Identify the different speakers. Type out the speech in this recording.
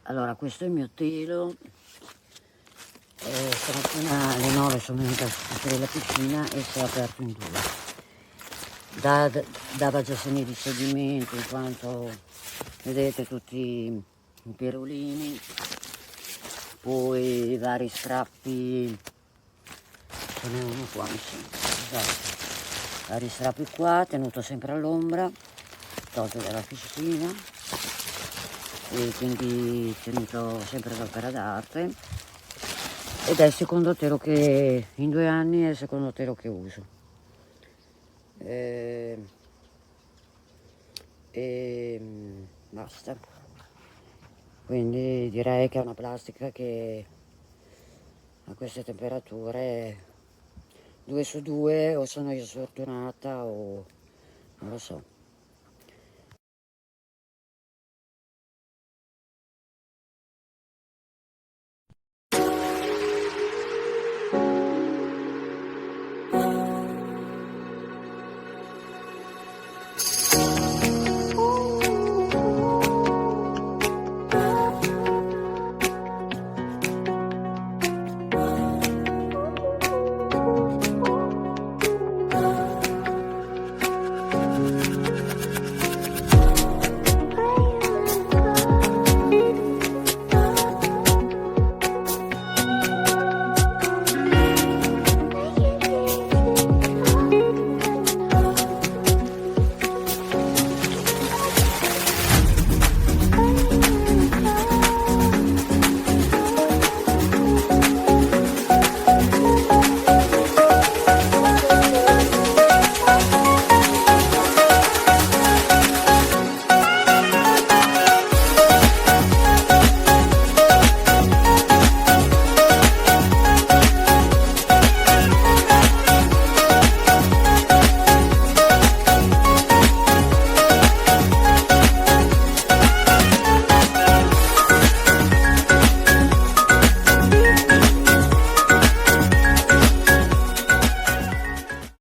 Speaker 1: Allora, questo è il mio telo. Stamattina alle 9 sono venuta a aprire la piscina e si è aperto in due. Dava già segni di sedimento, in quanto vedete tutti i perulini, poi i vari strappi, ce n'è uno qua mi sembra, esatto. Vari strappi qua, tenuto sempre all'ombra, tolto dalla piscina, e quindi tenuto sempre all'opera d'arte. Ed è il secondo telo che in 2 anni è il secondo telo che uso. Basta. Quindi direi che è una plastica che a queste temperature 2 su 2 o sono io sfortunata o non lo so.